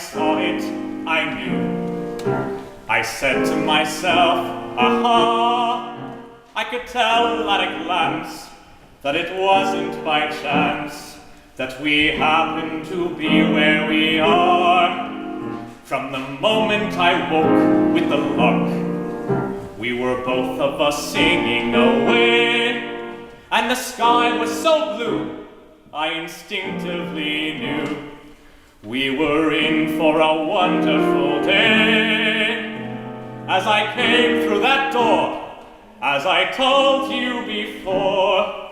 saw it, I knew. I said to myself, aha, I could tell at a glance that it wasn't by chance that we happened to be where we are. From the moment I woke with the lark, we were both of us singing away, and the sky was so blue, I instinctively knew we were in for a wonderful day. As I came through that door, as I told you before,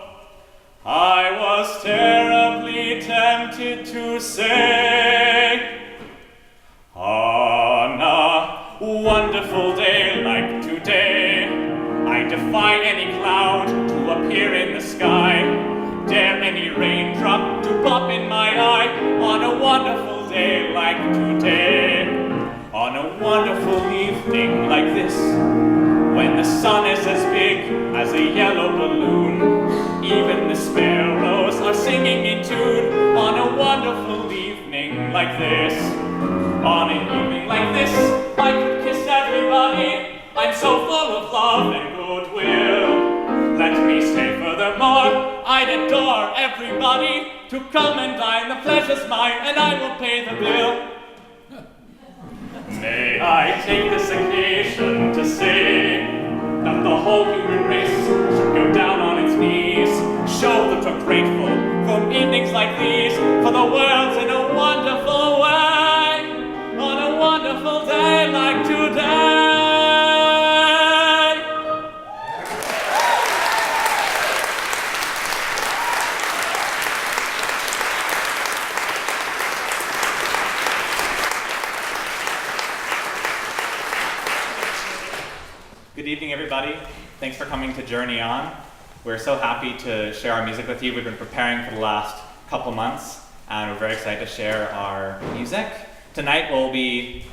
I was terribly tempted to say, on a wonderful day like today, I defy any cloud to appear in the sky, dare any raindrop to pop in my eye, on a wonderful day like today, on a wonderful evening like this, when the sun is as big as a yellow balloon, even the sparrows are singing in tune, on a wonderful evening like this, on an evening like this, I could kiss everybody, I'm so full of love and goodwill. Let me say furthermore, I'd adore everybody to come and dine, the pleasure's mine, and I will pay the bill. May I take this occasion to say that the whole human race should go down on its knees, show that we're grateful for evenings like these, for the world's in a wonderful way, on a wonderful day like today. Good evening, everybody. Thanks for coming to Journey On. We're so happy to share our music with you. We've been preparing for the last couple months, and we're very excited to share our music. Tonight,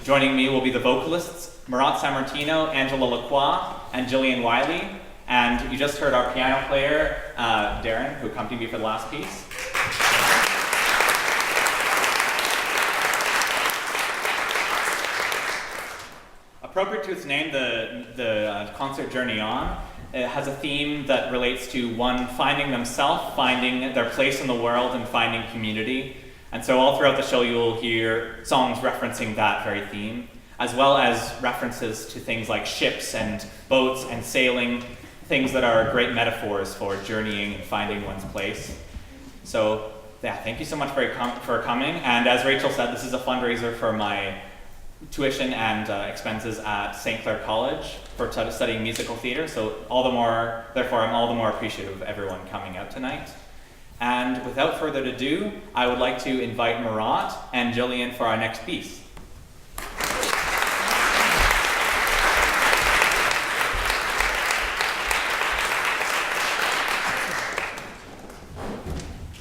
joining me will be the vocalists, Marat Sammartino, Angela Lacroix, and Jillian Wiley. And you just heard our piano player, Darren, who accompanied me for the last piece. Appropriate to its name, the concert Journey On, it has a theme that relates to one finding themselves, finding their place in the world, and finding community. And so all throughout the show you'll hear songs referencing that very theme, as well as references to things like ships and boats and sailing, things that are great metaphors for journeying and finding one's place. So yeah, thank you so much for coming. And as Rachel said, this is a fundraiser for my tuition and expenses at St. Clair College for studying musical theater, so therefore I'm all the more appreciative of everyone coming out tonight. And without further ado, I would like to invite Marat and Jillian for our next piece.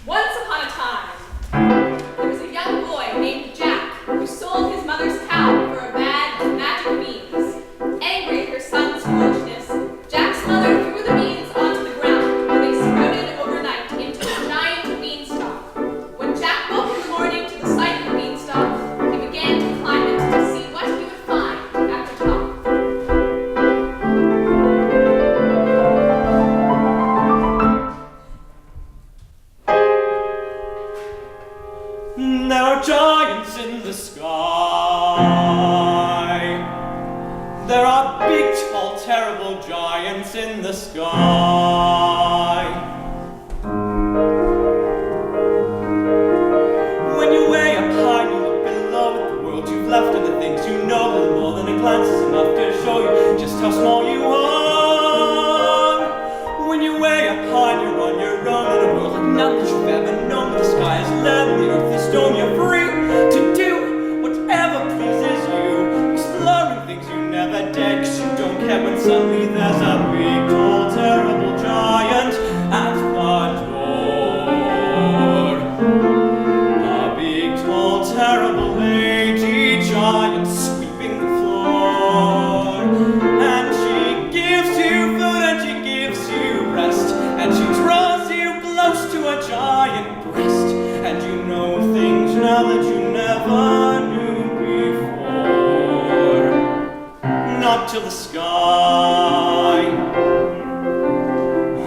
Once upon a time, there was a young boy named Jack who sold his mother's cow for a bag of magic beans. Angry at her son's foolishness, Jack's mother threw the beans onto the ground, where they sprouted overnight into a giant beanstalk. When Jack woke in the morning to the sight of the beanstalk, he began to climb it to see what he would find at the top. There are giants in the sky. There are big, tall, terrible giants in the sky. When you way up high and you look below at the world you've left and the things you know, little more than a glance is enough to show you just how small you are. When you way up high and you're on your own in a world like none that you've ever known, the sky is level, the earth is stone, you're free to do whatever pleases you, exploring things you never did, 'cause you don't care when suddenly there's a big, tall, terrible giant at the door. A big, tall, terrible lady giant sweeping the floor, and she gives you food and she gives you rest, and she draws you close to a giant breast, and you know things now that you never knew. up to the sky.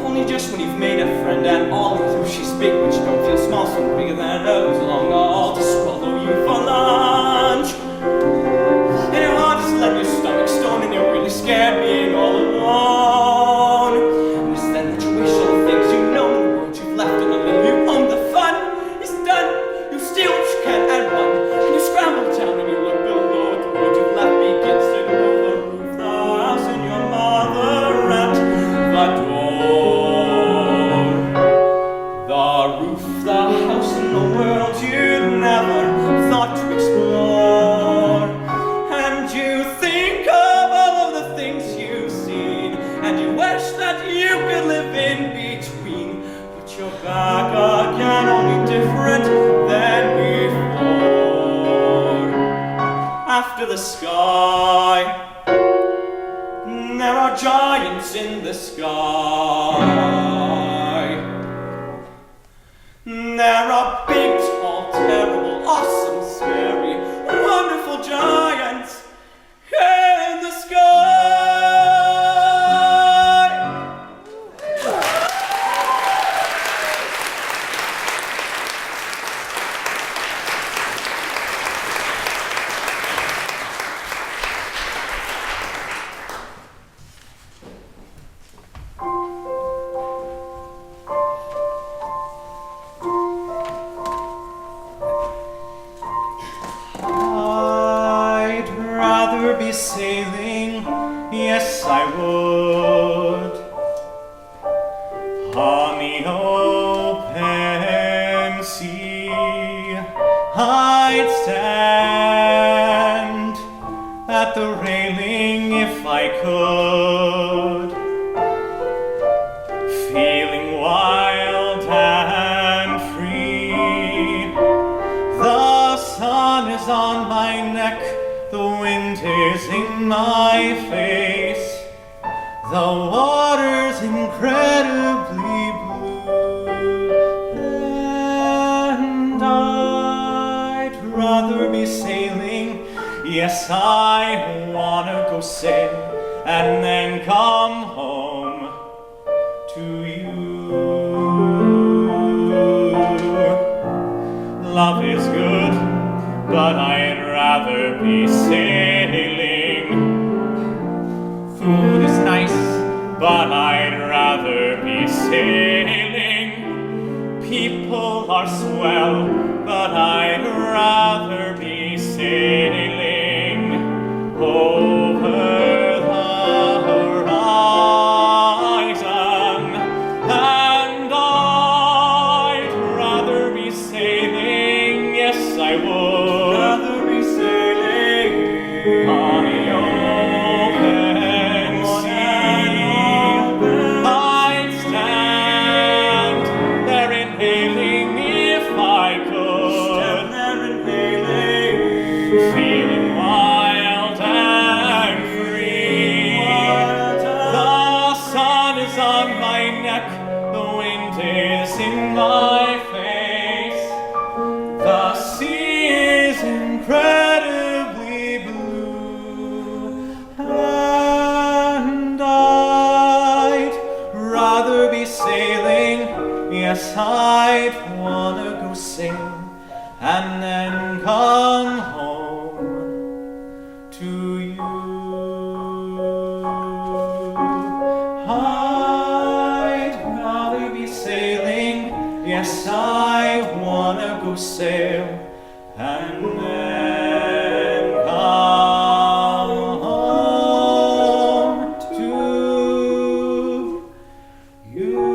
Only just when you've made a friend and all through she's big, but you don't feel small, so bigger than those long all to swallow you for lunch. And your heart is letting your stomach stone, and you're really scared being all alone. And it's then that you wish all the things you know in the world you've left and the little you own. The fun is done. You steal what you can and run, and you scramble down and you look below at the world you've left begins to grow. The roof, the house, and your mother at the door. The roof, the house, and the world you'd never thought to explore. And you think of all of the things you've seen, and you wish that you could live in between. But you're back again, only different than before. After the sky, there are giants in the sky. There are big, tall, terrible, awesome, scary, wonderful giants in the sky. I'd rather be sailing, yes I would, on the open sea. I'd stand at the railing if I could, feeling wild and free. The sun is on my neck, the wind is in my face, the water's incredibly blue, and I'd rather be sailing. Yes, I wanna go sail and then come home to you. Love is good, but I'd rather be sailing. Food is nice, but I'd rather be sailing. People are swell, but I'd rather be sailing over the horizon. And I'd rather be sailing, yes I would, rather be sailing on the open sea. I'd stand there inhaling if I could, feeling wild and free. The sun is on my neck, the wind is in my face, the sea is incredibly blue, and I'd rather be sailing. Yes, I'd wanna go sail and then come home to you. I'd rather be sailing. Yes, I wanna go sail and then come home to you.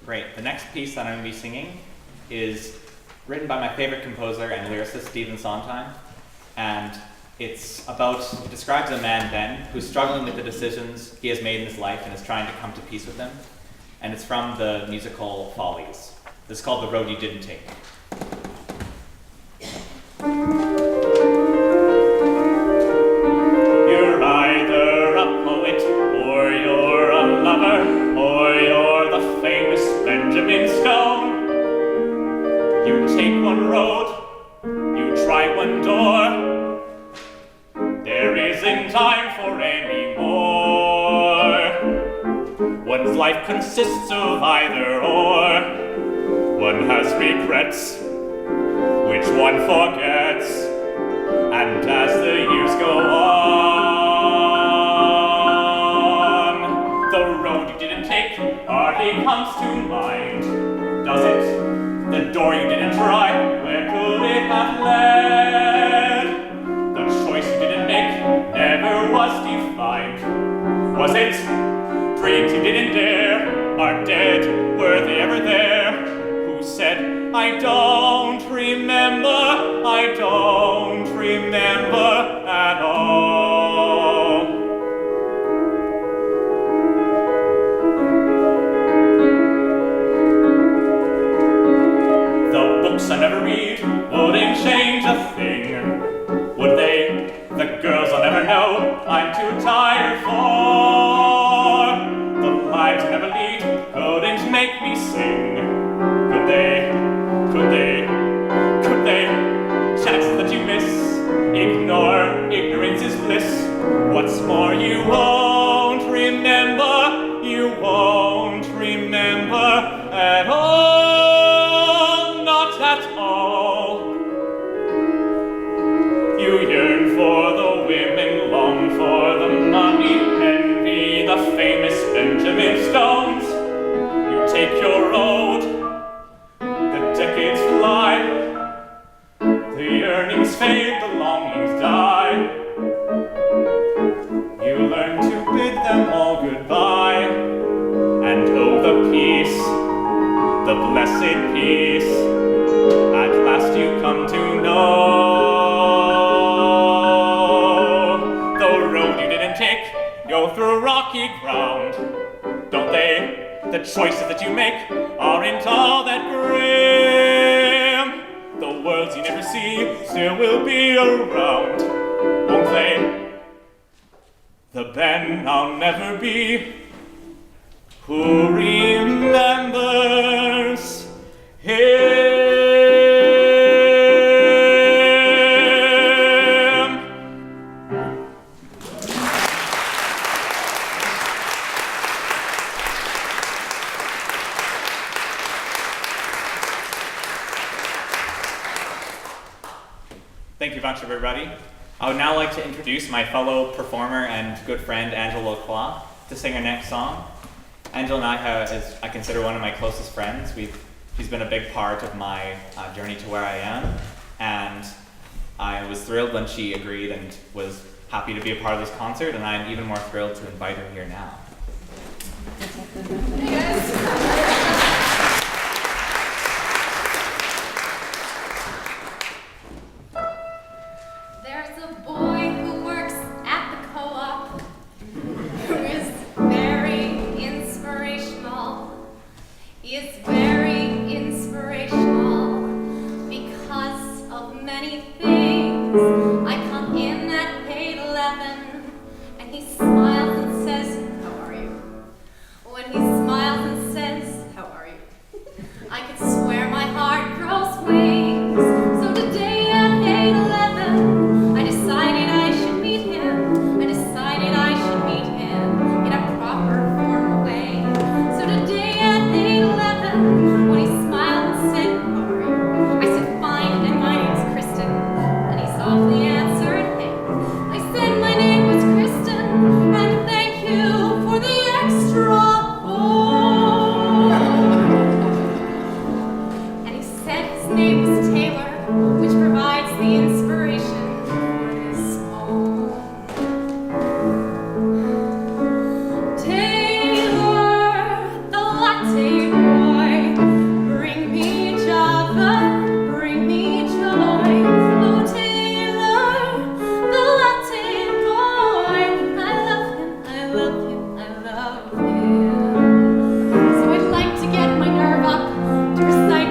Great. The next piece that I'm going to be singing is written by my favorite composer and lyricist, Stephen Sondheim. And it describes a man, Ben, who's struggling with the decisions he has made in his life and is trying to come to peace with them. And it's from the musical Follies. This is called The Road You Didn't Take. You're either a poet, or you're a lover, or you're the famous Benjamin Stone. You take one road, you try one door, there isn't time for any more. One's life consists of either or. One has regrets, which one forgets, and as the years go on, the road you didn't take hardly comes to mind, does it? The door you didn't try, where could it have led? The choice you didn't make never was defined, was it? Dreams you didn't dare are dead, were they ever there? Who said, I don't remember at all? The books I never read wouldn't change a thing, would they? The girls I'll never know I'm too tired for. The lives I never lead couldn't make me sing, could they? Could they? Could they? Chances that you miss, ignore, ignorance is bliss. What's more, you won't remember at all, not at all. You yearn for the women, long for the money, envy the famous Benjamin Stones. You take your road, the decades fly, the yearnings fade, the longings die. You learn to bid them all goodbye, and oh, the peace, the blessed peace, at last you come to know. The road you didn't take, go through rocky ground, don't they? The choices that you make aren't all that grim. The worlds you never see still will be around, won't they? The Ben I'll never be, who remembers him. Thank you very much, everybody. I would now like to introduce my fellow performer and good friend, Angela Lacroix, to sing our next song. Angela and I consider one of my closest friends. She's been a big part of my journey to where I am, and I was thrilled when she agreed and was happy to be a part of this concert, and I'm even more thrilled to invite her here now. Hey guys. There's a boy who works at the co-op who is very inspirational. He is very inspirational because of many things. I come in at gate 11 and he smiles and says, "How are you?" When he smiles and says, "How are you?" I could swear my heart grows wings. So today at gate 11, I decided I should meet him. I decided I should meet him in a proper formal way. So today at gate 11, when he smiled and said, "How are you?" I said, "Fine, and my name's Kristen." And he softly answered, "Hey." I said my name was Kristen, and thank you for the extra. And he said his name was Taylor, which provides the inspiration for this poem. Taylor, the latte boy, bring me Java, bring me joy. Oh, Taylor, the latte boy, I love him, I love him, I love him. So I'd like to get my nerve up to recite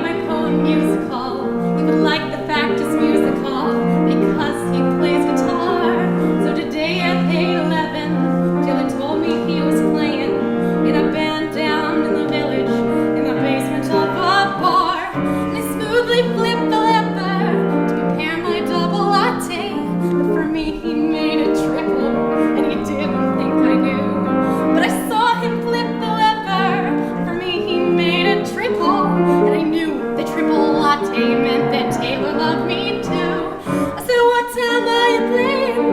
latte meant that Taylor loved me too. I said, what am I to blame?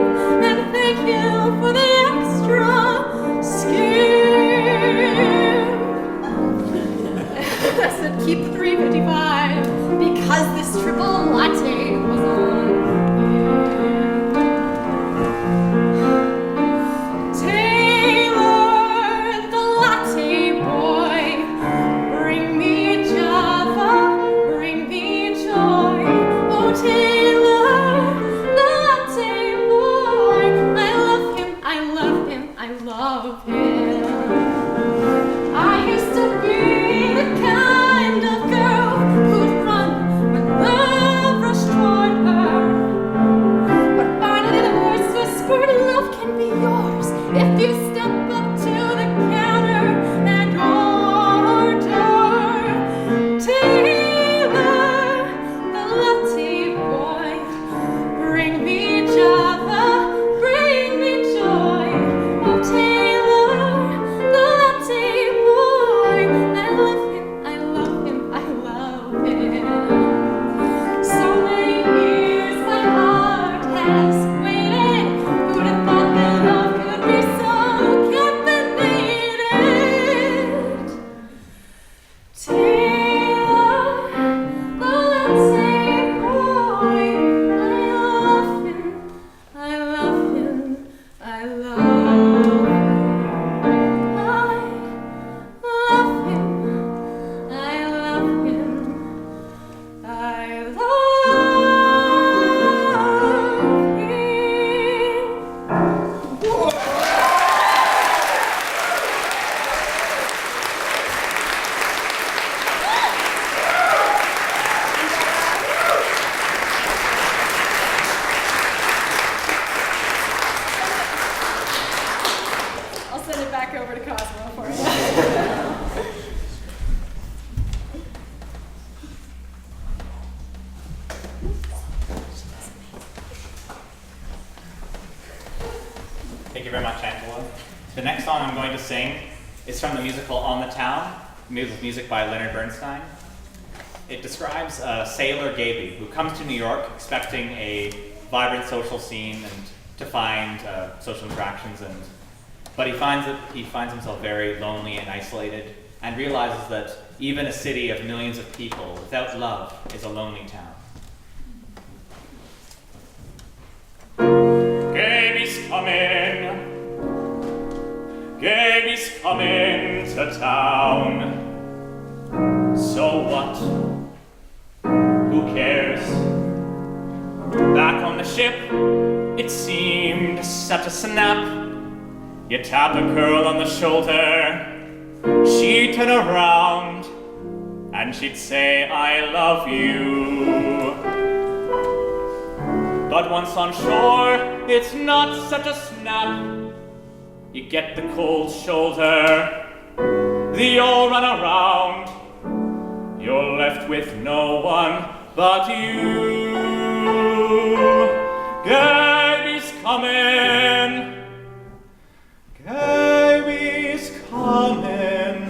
And thank you for the extra skim. I said, keep the $3.55 because this triple latte was on. Thank you very much, Angela. The next song I'm going to sing is from the musical On the Town, music by Leonard Bernstein. It describes sailor Gaby, who comes to New York expecting a vibrant social scene and to find social interactions, but he finds himself very lonely and isolated, and realizes that even a city of millions of people without love is a lonely town. Gaby's coming to town. So what? Who cares? Back on the ship, it seemed such a snap. You tap a girl on the shoulder, she'd turn around, and she'd say, I love you. But once on shore, it's not such a snap. You get the cold shoulder, they all run around. You're left with no one but you. Gaby's coming. Gaby's coming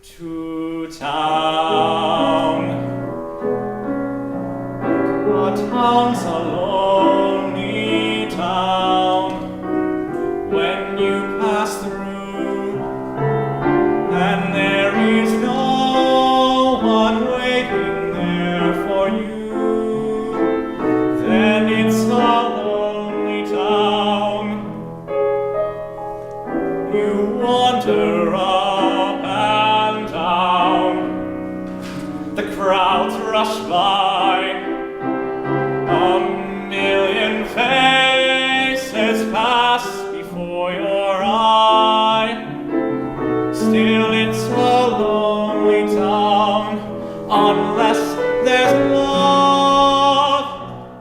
to town. Our town's a lonely town. When you pass through, and there is no one waiting there for you, then it's a lonely town. You wander up and down, the crowds rush by, a million faces pass before your eye. Still it's a lonely town, unless there's love,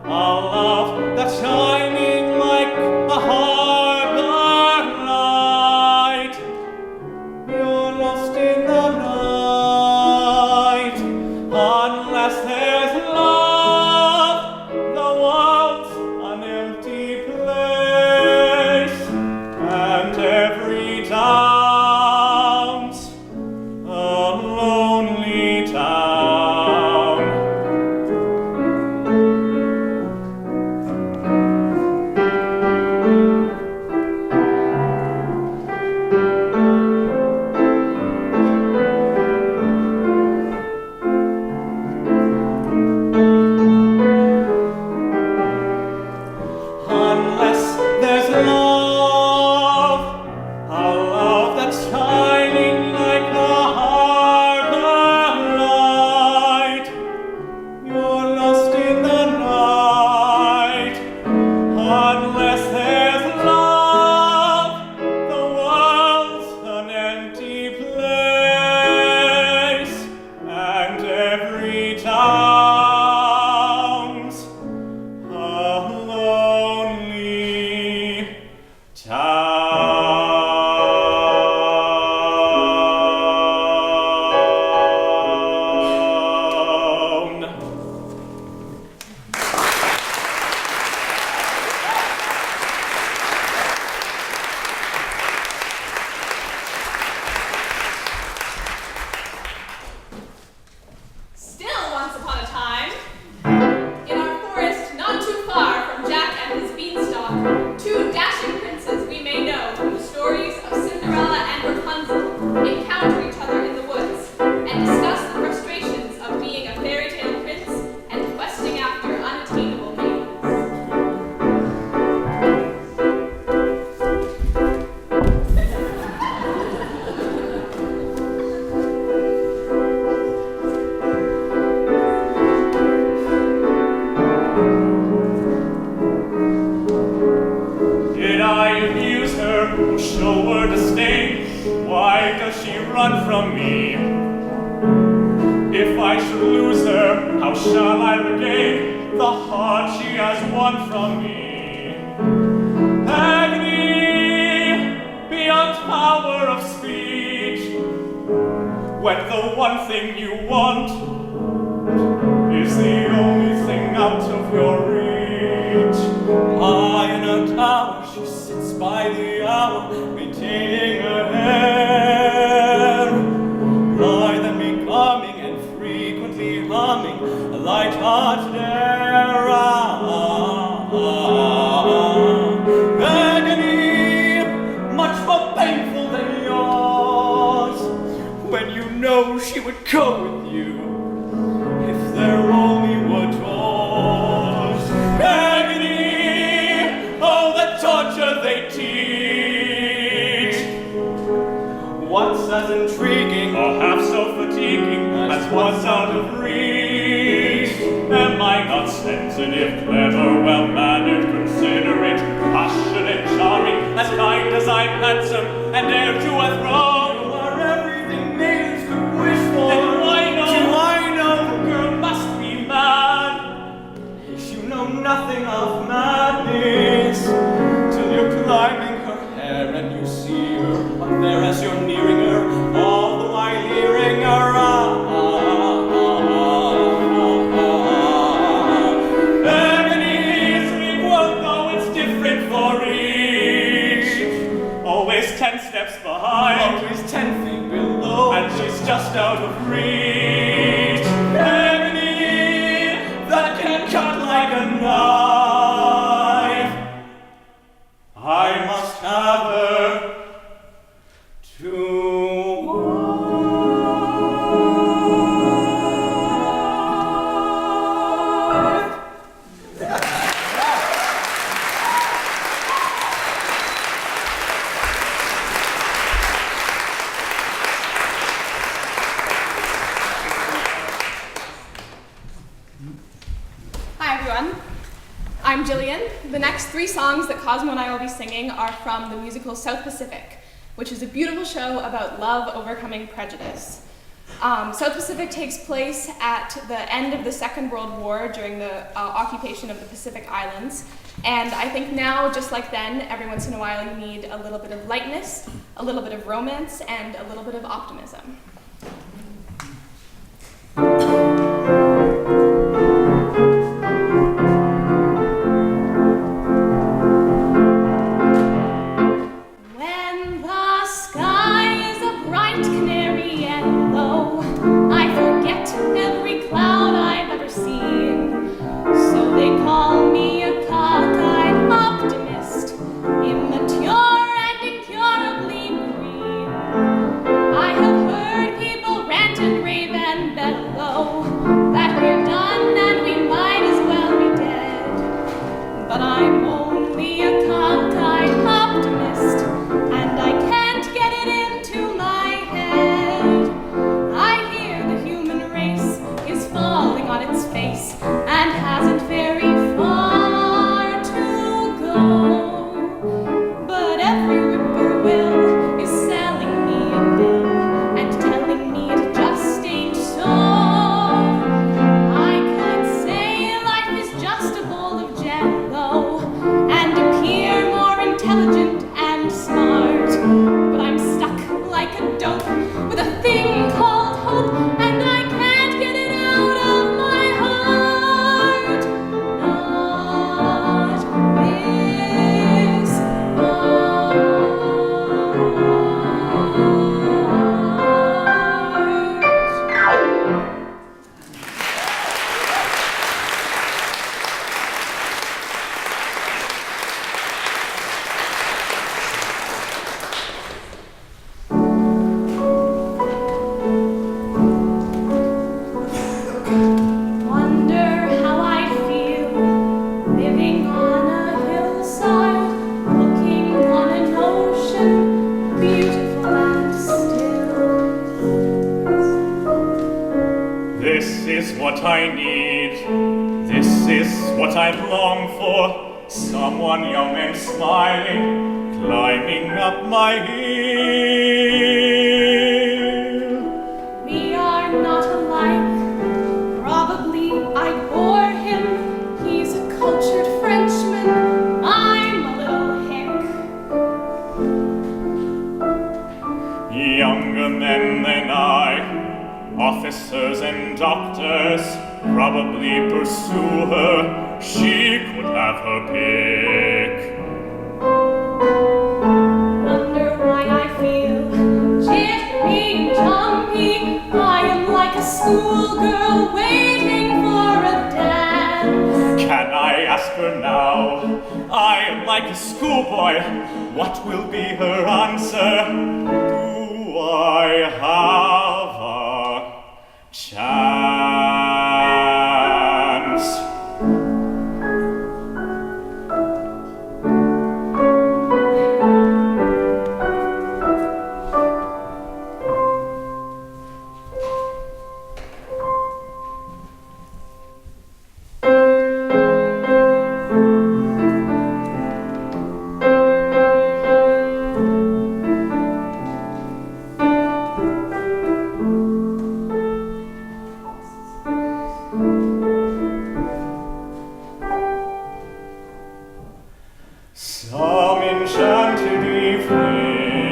a love that's shining like a harbor light. You're lost in the night, unless there's love, the world's an empty place, and every town's a lonely town. lonely towns, a lonely town. Still once upon a time, in our forest not too far from Jack and his beanstalk, two dashing princes we may know from the stories of Cinderella and Rapunzel encounter each other in the woods and discuss the frustrations of being a fairy tale prince and questing after unattainable maidens. Did I abuse her or show her disdain? Why does she run from me? If I should lose her, how shall I regain the heart she has won from me? Agony beyond power of speech, when the one thing you want is the only thing out of your reach. High in a tower, she sits by the hour, maintaining her hair. Blithe and becoming, and frequently humming a light-hearted air. Agony, much more painful than yours, when you know she would go with you if there only were doors. Agony, oh, the torture they teach. What's as intriguing Or half so fatiguing as what's out of reach? Am I not sensitive, clever, well-mannered, considerate, passionate, charming, as kind as I'm handsome, and dare to a throne? You are everything maidens could wish for. Then why Do I know the girl must be mad? you know nothing of madness till you're climbing her hair and you see her up there as you're nearing her, all the while hearing her. Agony is equal, though it's different for each. Always 10 steps behind, Always 10 feet below, and she's just out of reach. Agony that can cut like a knife. I must have her to wife. Hi everyone, I'm Jillian. The next 3 songs that Cosmo and I will be singing are from the musical South Pacific, which is a beautiful show about love overcoming prejudice. South Pacific takes place at the end of the Second World War during the occupation of the Pacific Islands. And I think now, just like then, every once in a while you need a little bit of lightness, a little bit of romance, and a little bit of optimism. When the sky is a bright canary yellow, I forget every cloud I've ever seen. So they call me a cockeyed optimist, immature and incurably green. I have heard people rant and rave and bellow that we're done and we might as well be dead. But I'm only a cockeyed optimist, and I can't get it into my head. I hear the human race is falling on its face and hasn't very far to go. But every whippoorwill is selling me a bill and telling me it just ain't so. I need. This is what I've longed for. Someone young and smiling, climbing up my hill. We are not alike. Probably I bore him. He's a cultured Frenchman. I'm a little hick. Younger men than I, officers and doctors, probably pursue her. She could have her pick. Wonder why I feel jittery and jumpy. I am like a schoolgirl waiting for a dance. Can I ask her now? I am like a schoolboy. What will be her answer? Do I have a chance? Some enchanted evening,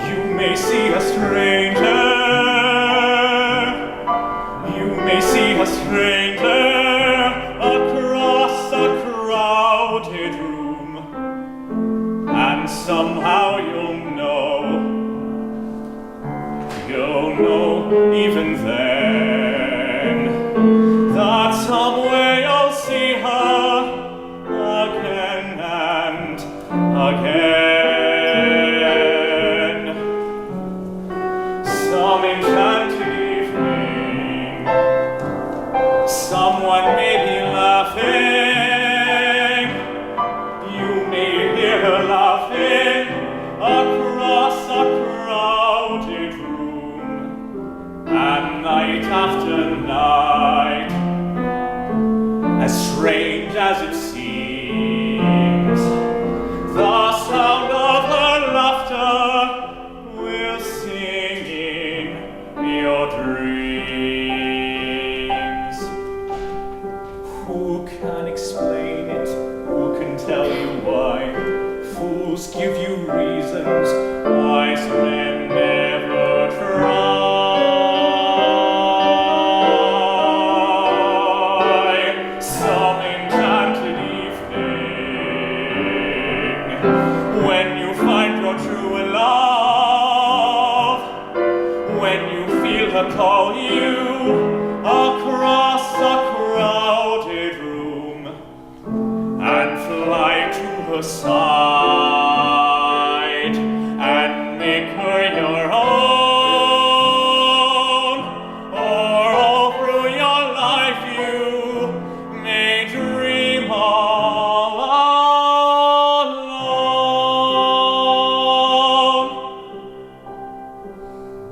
you may see a stranger. You may see a stranger across a crowded room, and somehow you'll know even then, that somewhere you'll see her again and again. Some enchanted evening, someone may be laughing. You may hear her laughing across a crowded room, and night after night, as strange as it seems, the sound of her laughter will sing in your dreams. Who can explain it? Who can tell you why? Fools give you reasons, wise men never try. Some enchanted evening, when you find your true love, when you feel her call you across a crowded room, and fly to her side and make her your own, or all through your life you may dream all alone.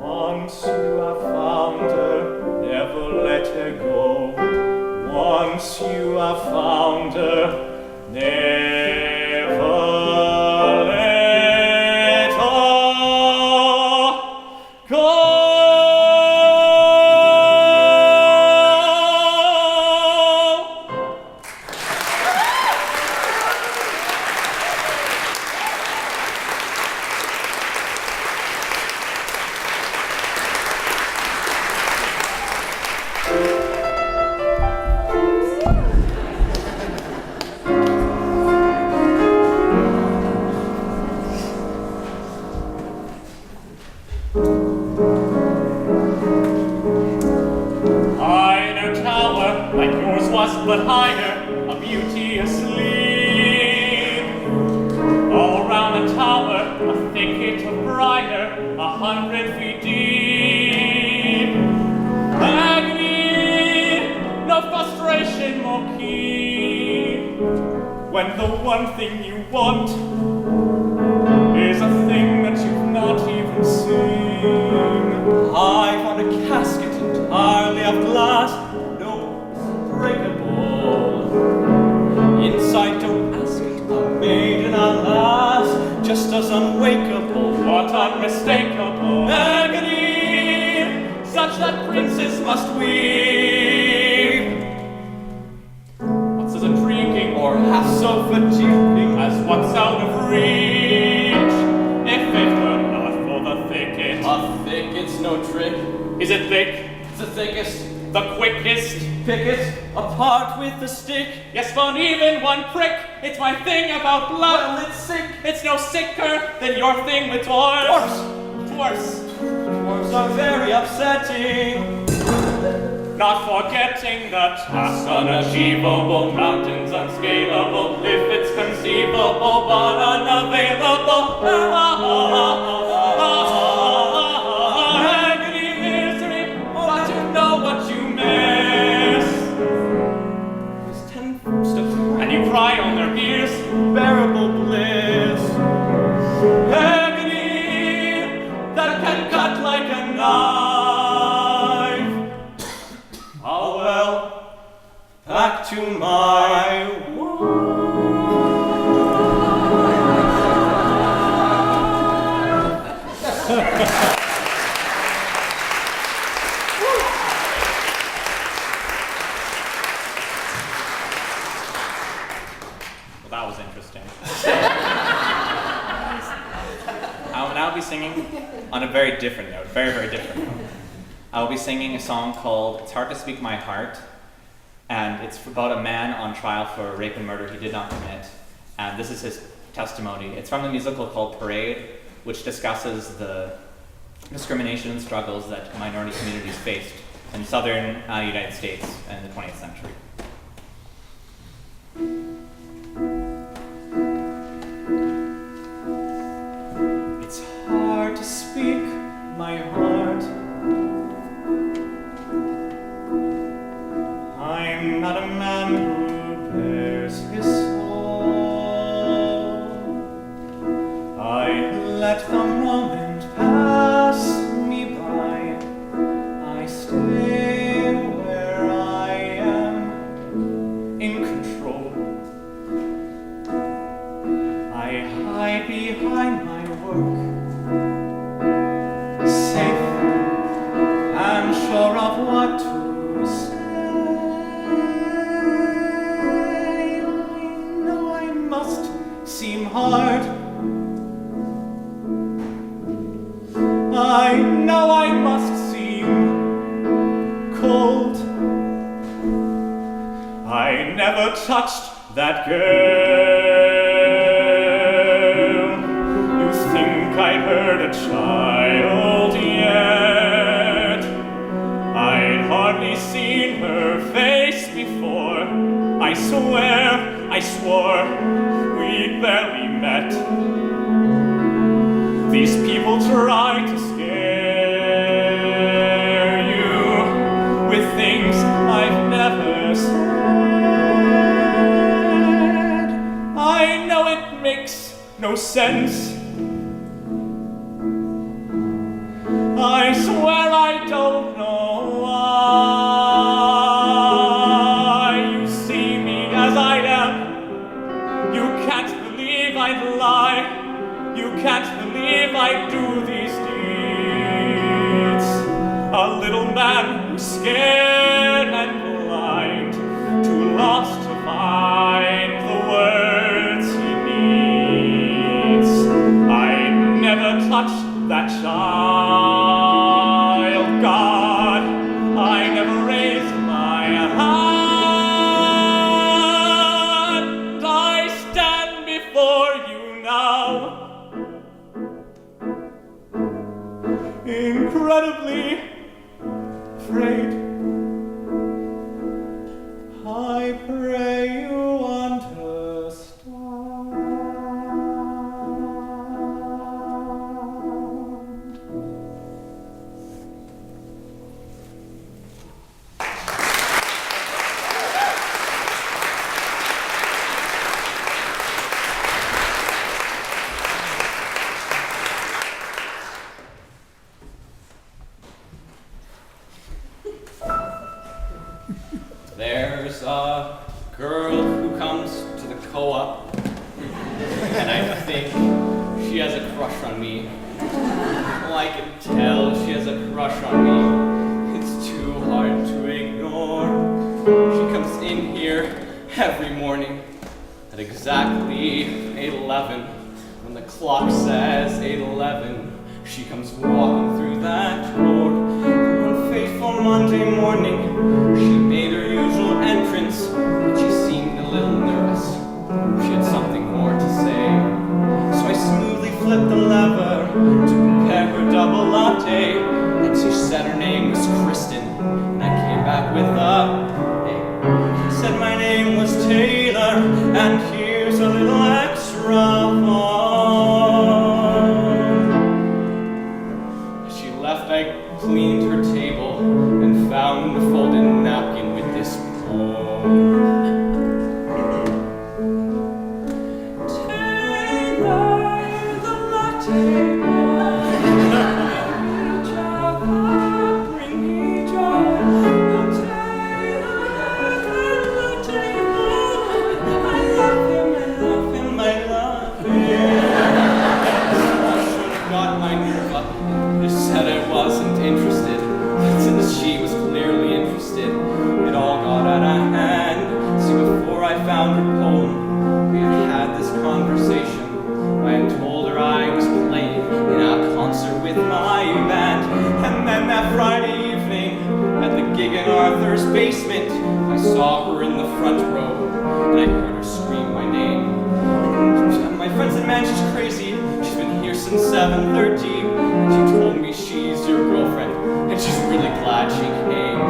Once you have found her, never let her go. Once you have found her, never let her go. Like yours was but higher, a beauty asleep. All round the tower, a thicket of briar, 100 feet deep. Agony, no frustration more keen, when the one thing you want is a thing that you've not even seen. I found a casket entirely of glass, no, it's unbreakable. Inside, don't ask, a maiden, alas, just as unwakeable. What unmistakable Agony, such that princes must weep. What's as intriguing or half so fatiguing as what's out of reach? If it were not for the thicket, a thicket's no trick. is it thick? It's the thickest. The quickest? Pick it apart with the stick. Yes, won't even one prick. It's my thing about blood. Well, it's sick. It's no sicker than your thing with dwarves. Dwarfs. Dwarfs. Dwarfs are very upsetting. Not forgetting the task unachievable, mountains unscalable, if it's conceivable but unavailable. Agony, misery, but you know what you miss. It's 10 steps And you cry on their ears. unbearable bliss. Agony that can cut like a knife. Ah well, back to my Well, that was interesting. I will now be singing on a very different note, very, very different note. I will be singing a song called It's Hard to Speak My Heart, and it's about a man on trial for rape and murder he did not commit, and this is his testimony. It's from the musical called Parade, which discusses the discrimination and struggles that minority communities faced in southern United States in the 20th century. It's hard to speak my heart. I'm not a man who bears his soul. I let the moment pass me by. I stay where I am in control. I hide behind my work, safe and sure of what to say. I know I must seem hard. I know I must seem cold. I never touched that girl. You think I'd hurt a child yet? I'd hardly seen her face before. I swore, we'd barely met. These people try to scare you with things I've never said. I know it makes no sense. I swear I don't know why. You see me as I am. You can't believe I'd lie. You can't believe I'd do these deeds. A little man who's scared and blind, too lost to find the words he needs. I never touched that child, God. I never raised my hand. I stand before you now, incredibly afraid. There's a girl who comes to the co-op, and I think she has a crush on me. Well, I can tell she has a crush on me. It's too hard to ignore. She comes in here every morning at exactly 8:11. When the clock says 8:11, she comes walking through that door. One fateful Monday morning, she made her usual entrance, but she seemed a little nervous. She had something more to say. So I smoothly flipped the lever to prepare her double latte. And she said her name was Kristen, and I came back with a said my name was Taylor, and here's a little extra phone. As she left, I cleaned her table and found a folded napkin with this poem. Taylor, the latte boy, bring me joy. Said I wasn't interested, since she was clearly interested. It all got out of hand. See, before I found her poem, we had this conversation. I had told her I was playing in a concert with my band. And then that Friday evening, at the gig in Arthur's basement, I saw her in the front row, and I heard her scream my name. And my friend said, man, she's crazy. She's been here since 7:30. And she told me she's your girlfriend, and she's really glad she came.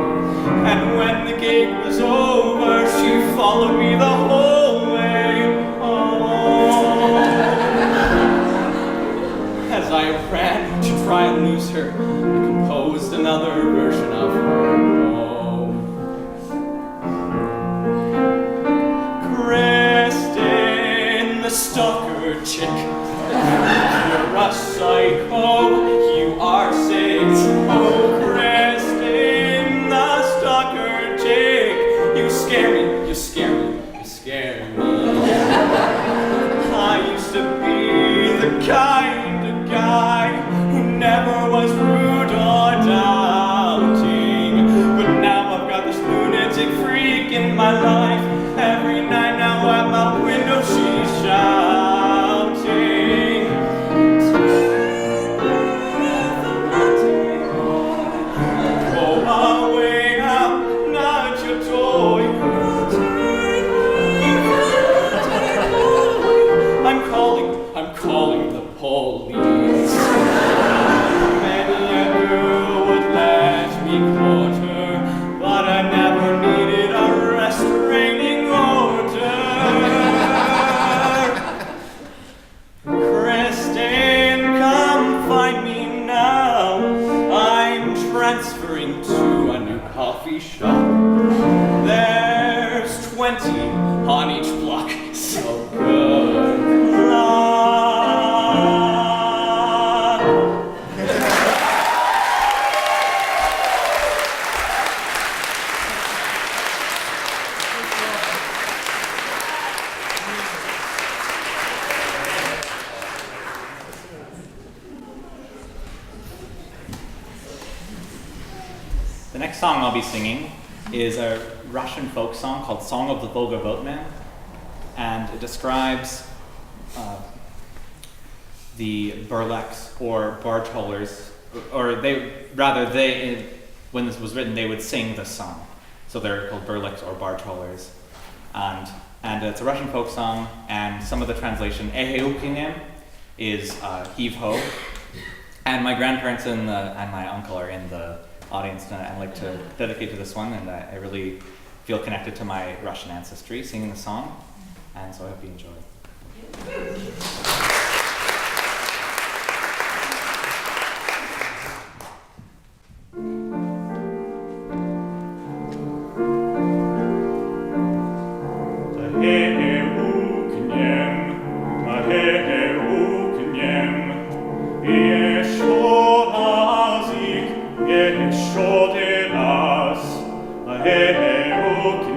And when the gig was over, she followed me the whole way home. As I ran to try and lose her, I composed another version of her poem. Kristen, the stalker chick, you're a psycho, you are sick. Oh, Kristen, the stalker chick, you scare me, you scare me, you scare me. I used to be the kind of guy who never was rude or doubting, but now I've got this lunatic freak in my life. Every night now at my window she's shouting. Go away now, not your toy. I'm calling the police. Many a girl would let me court her, but I never needed a restraining order. Kristen, come find me now. I'm transferring to a new coffee shop. There's 20 on each block, so good luck. The next song I'll be singing is a Russian folk song called Song of the Volga Boatman, and it describes the burleks or barge haulers, or when this was written, they would sing this song. So they're called burleks or barge haulers. And it's a Russian folk song, and some of the translation, Eheukinem, is heave ho. And my grandparents and my uncle are in the audience tonight. I'd like to dedicate to this one, and I really feel connected to my Russian ancestry singing the song, and so I hope you enjoy. Hey,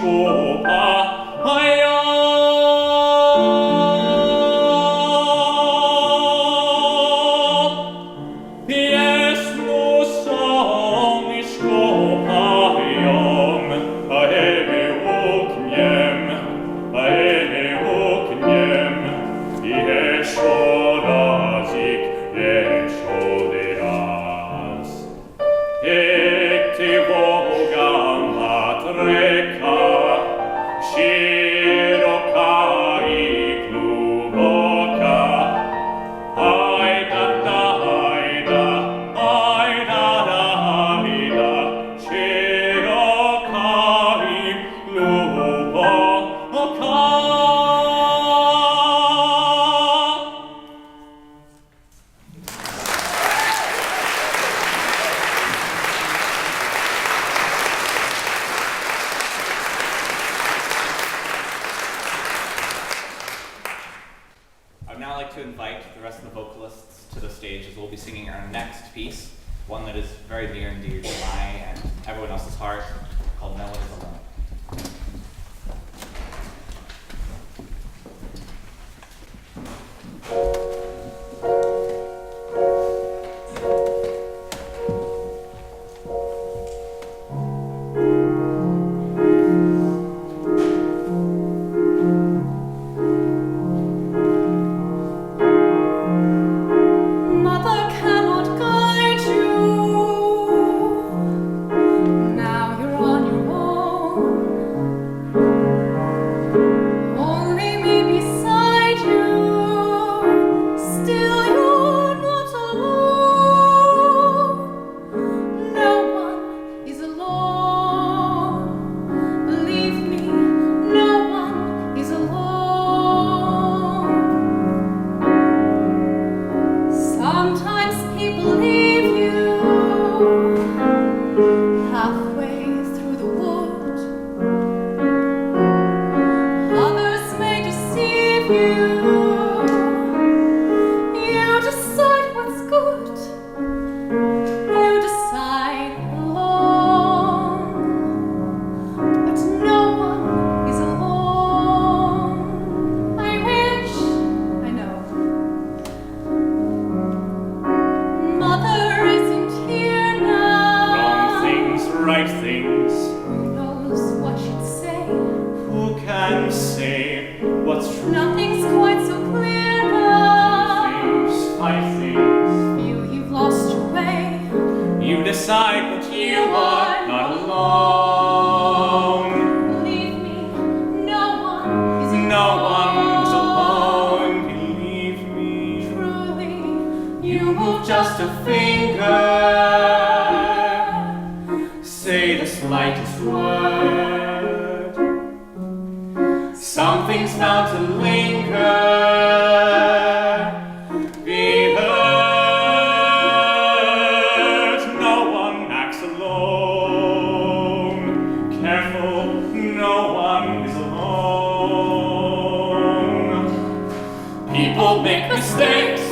skopa, I'd now like to invite the rest of the vocalists to the stage as we'll be singing our next piece, one that is very near and dear to my and everyone else's heart, called No One Is Alone. Mother cannot guide you. Now you're on your own. Only me beside you. Still you're not alone. No one is alone. Believe me, no one is alone. Sometimes people leave you halfway through the wood. Others may deceive you. You decide what's good. You decide alone. But no one is alone. I wish I know. Mother isn't here now. Wrong things, right things, Who knows what she'd say? who can say what's true? Nothing's quite so clear now. Things, fight things, Feel you've lost your way. you decide what you are, not alone. Believe me, no one is No one's alone, believe me. Truly, You move just a finger, say the slightest word. Something's bound to linger, be heard. No one acts alone. Careful, no one is alone. People make mistakes.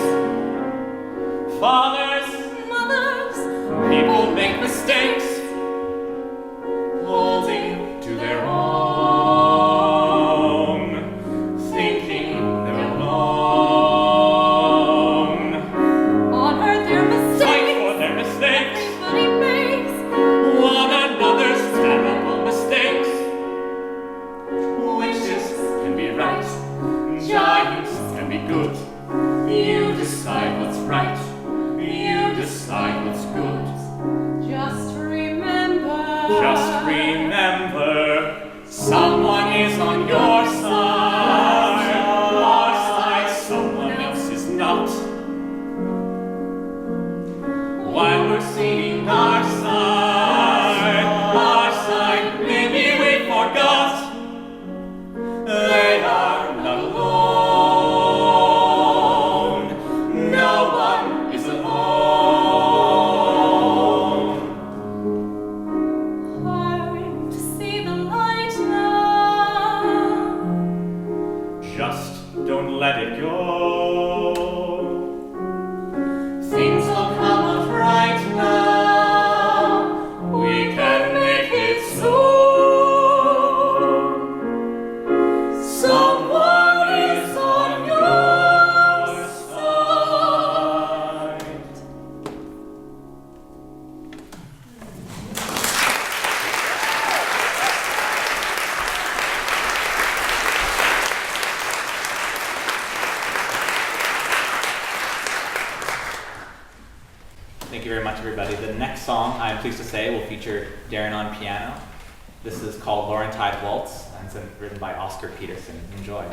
Fathers, mothers, people make mistakes, holding to their own, thinking they're alone. honor their Fight mistakes. for their mistakes, Everybody makes. one another's terrible mistakes. Witches can be right, giants can be good. You decide what's right, you decide what's good. Just remember. Just remember, someone is on your side. Our side, someone else is not. While we're singing our side, maybe we forgot they are not alone. next song, I'm pleased to say, will feature Darren on piano. This is called Laurentide Waltz, and it's written by Oscar Peterson. Enjoy.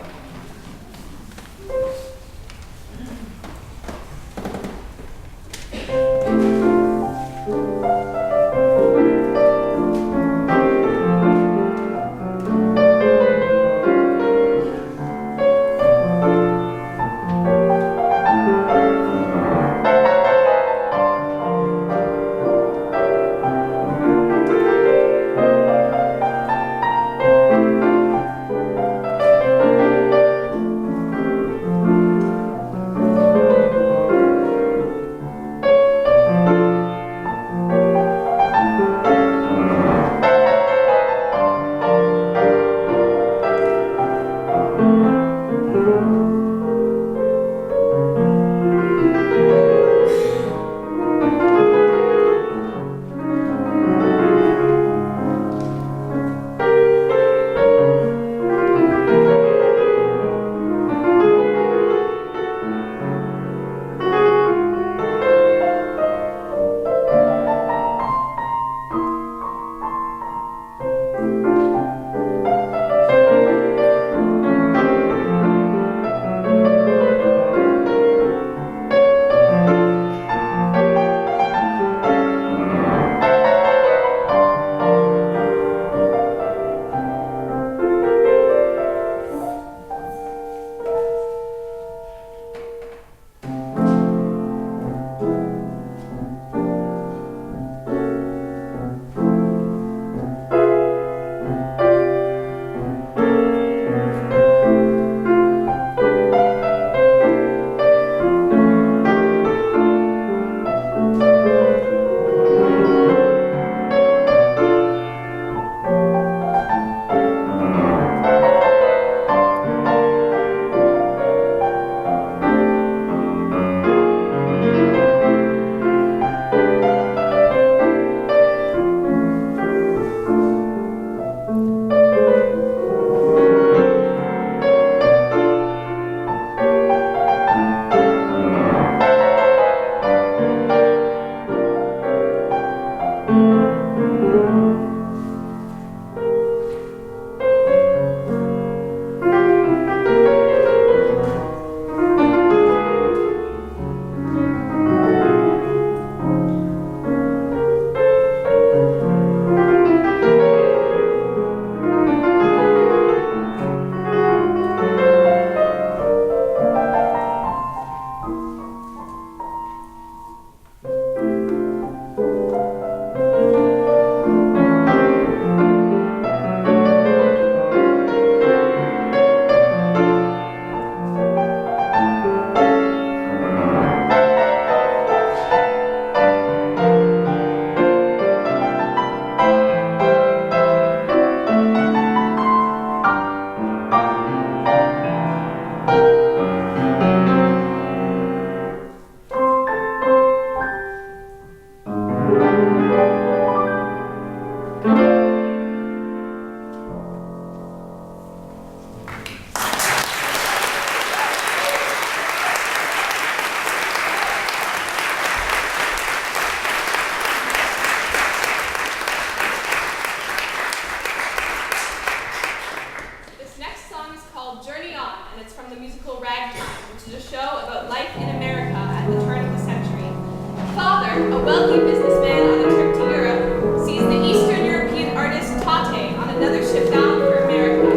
a wealthy businessman on a trip to Europe, sees the Eastern European artist Tate on another ship bound for America,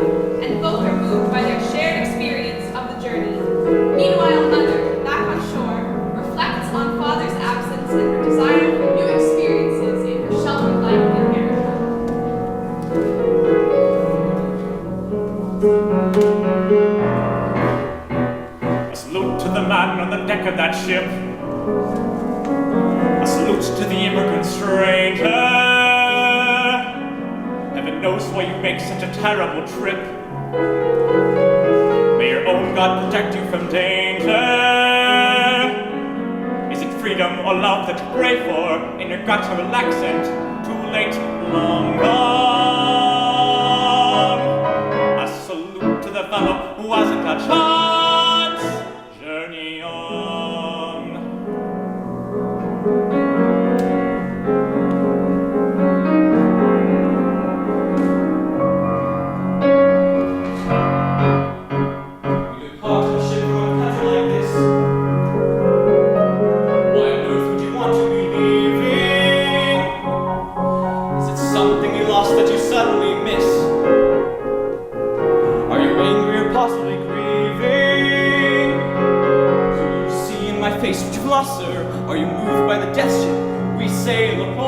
and both are moved by their shared experience of the journey. Meanwhile, Mother, back on shore, reflects on Father's absence and her desire for new experiences in her sheltered life in America. A salute to the man on the deck of that ship. A salute to the immigrant stranger. Heaven knows why you make such a terrible trip. May your own God protect you from danger. Is it freedom or love that you pray for in your guttural accent? Too late, long gone. A salute to the fellow who hasn't a chance. Journey on. saucer? Are you moved by the death ship we sail upon?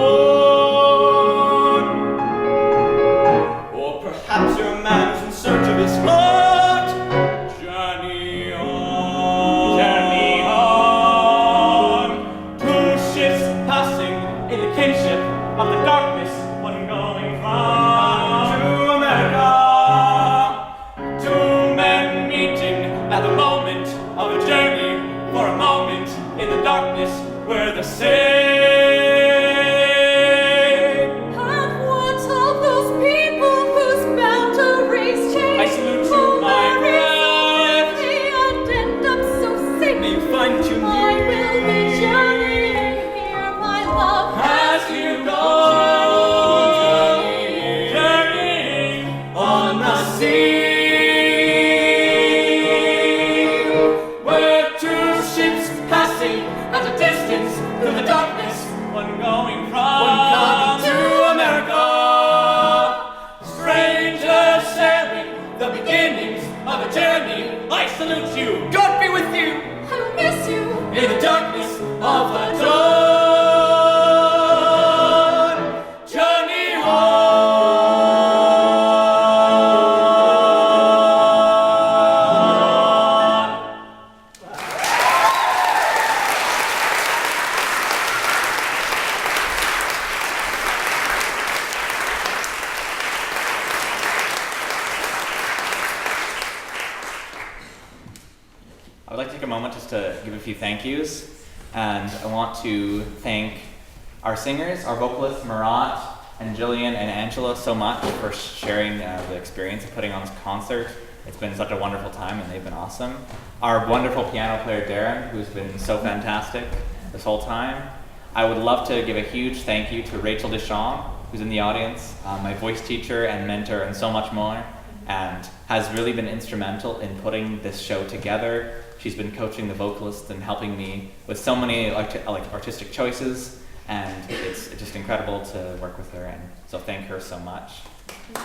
Or perhaps you're a man who's in search of his heart? Journey on. Journey on. Two ships passing in the kinship of the darkness, one going from To America. two men meeting at the moment of a journey. For a moment in the darkness, we're the same. And what of those people whose bound to race change? I salute you, my friend. And end up so safe. May you find what you I need. will be journeying here, my love. As you go, journeying On the sea. where two ships passing at a distance through the darkness, one going from One coming to America. strangers sharing the beginnings of a journey. I salute you. God be with you. I will miss you. In the darkness of the dawn, journey on. I would like to take a moment just to give a few thank yous. And I want to thank our singers, our vocalists, Marat and Jillian and Angela, so much for sharing the experience of putting on this concert. It's been such a wonderful time and they've been awesome. Our wonderful piano player, Darren, who's been so fantastic this whole time. I would love to give a huge thank you to Rachel Deschamps, who's in the audience, my voice teacher and mentor and so much more, and has really been instrumental in putting this show together. She's been coaching the vocalists and helping me with so many artistic choices, and it's just incredible to work with her, and so thank her so much. I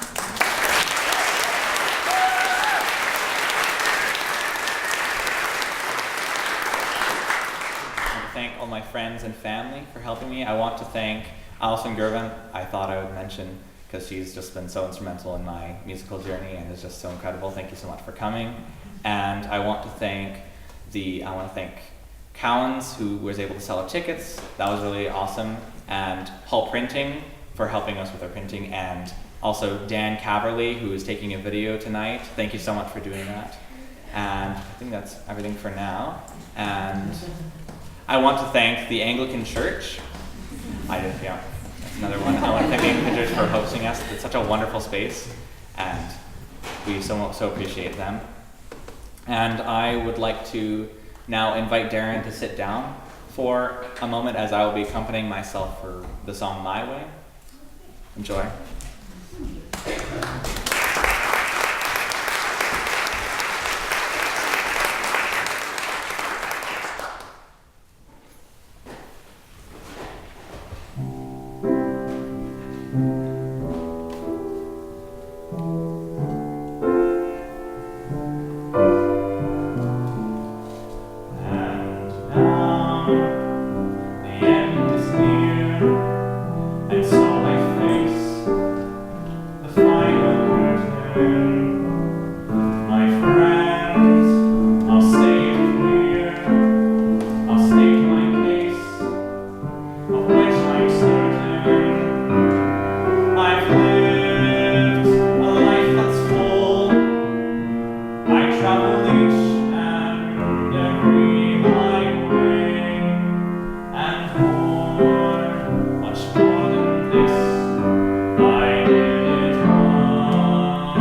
want to thank all my friends and family for helping me. I want to thank Alison Gervin. I thought I would mention because she's just been so instrumental in my musical journey and is just so incredible. Thank you so much for coming. And I want to thank Cowans, who was able to sell our tickets. That was really awesome. And Hull Printing for helping us with our printing. And also Dan Caverly, who is taking a video tonight. Thank you so much for doing that. And I think that's everything for now. And I want to thank the Anglican Church. That's another one. I want to thank the Anglican Church for hosting us. It's such a wonderful space, and we so appreciate them. And I would like to now invite Darren to sit down for a moment as I will be accompanying myself for the song My Way. Enjoy. Much more than this, I did it wrong.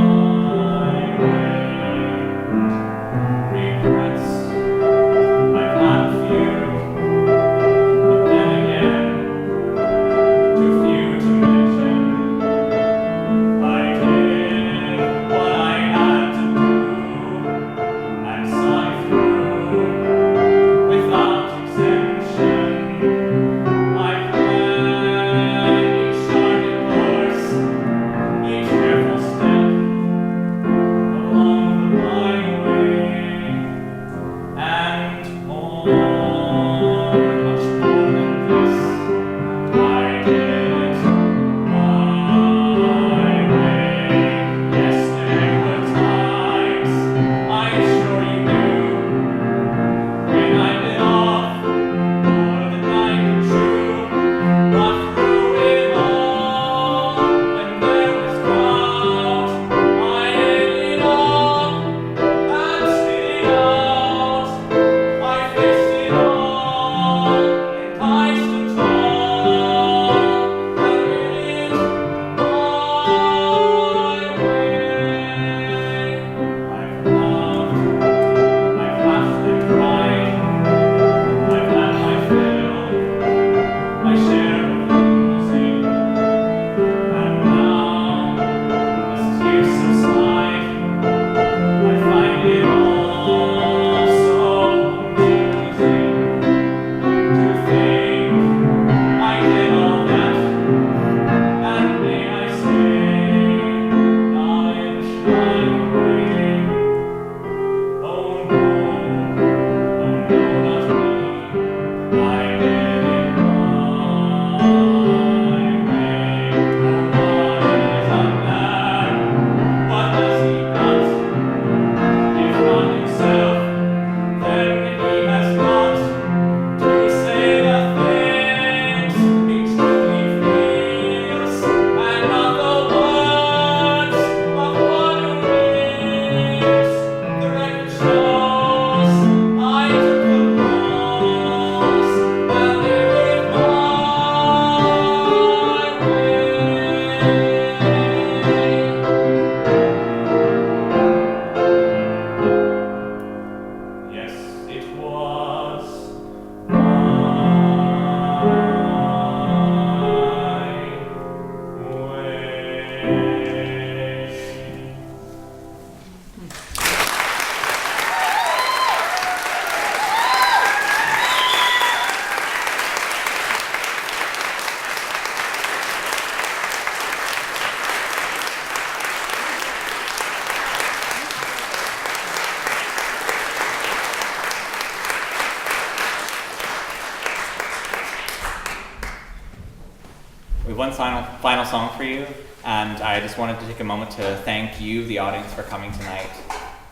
one final song for you, and I just wanted to take a moment to thank you, the audience, for coming tonight.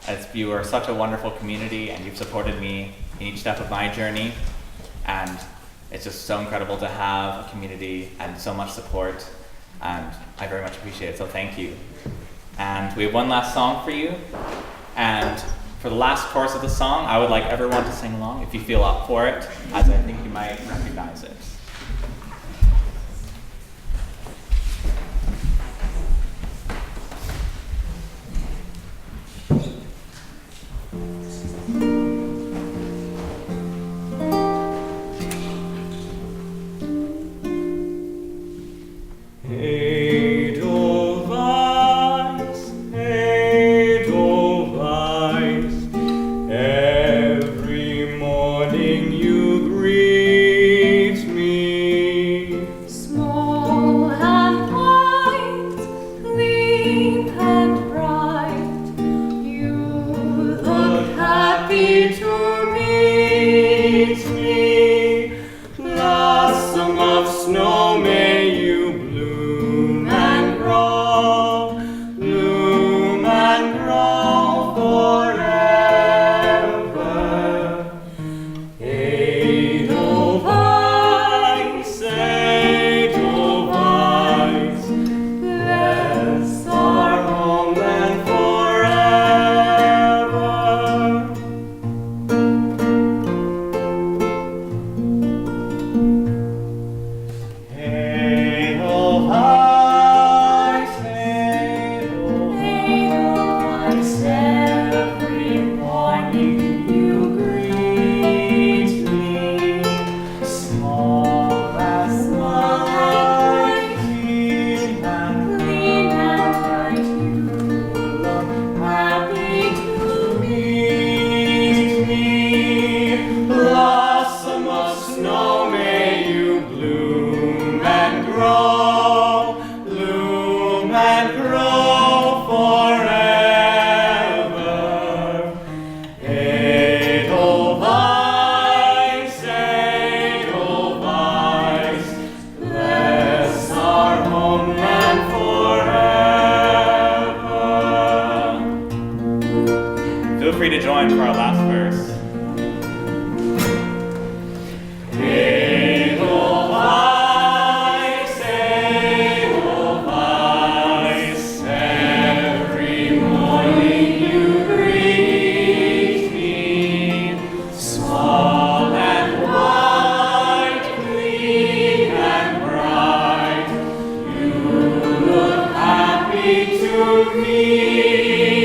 As you are such a wonderful community, and you've supported me in each step of my journey, and it's just so incredible to have a community and so much support, and I very much appreciate it, so thank you. And we have one last song for you, and for the last chorus of the song, I would like everyone to sing along if you feel up for it, as I think you might recognize it. Every morning you greet me. Small and white, clean and bright, you look happy to meet me. Blossom of snow, may you bloom and grow forever. Edelweiss, Edelweiss, bless our homeland forever. Edelweiss, Edelweiss, every morning you greet me. Small and clean and bright, you look happy to meet me. Blossom of snow, may you bloom and grow forever. Edelweiss, Edelweiss, bless our homeland forever. Feel free to join for our last verse. Edelweiss, Edelweiss, every morning you greet me. Small and white, clean and bright, you look happy to meet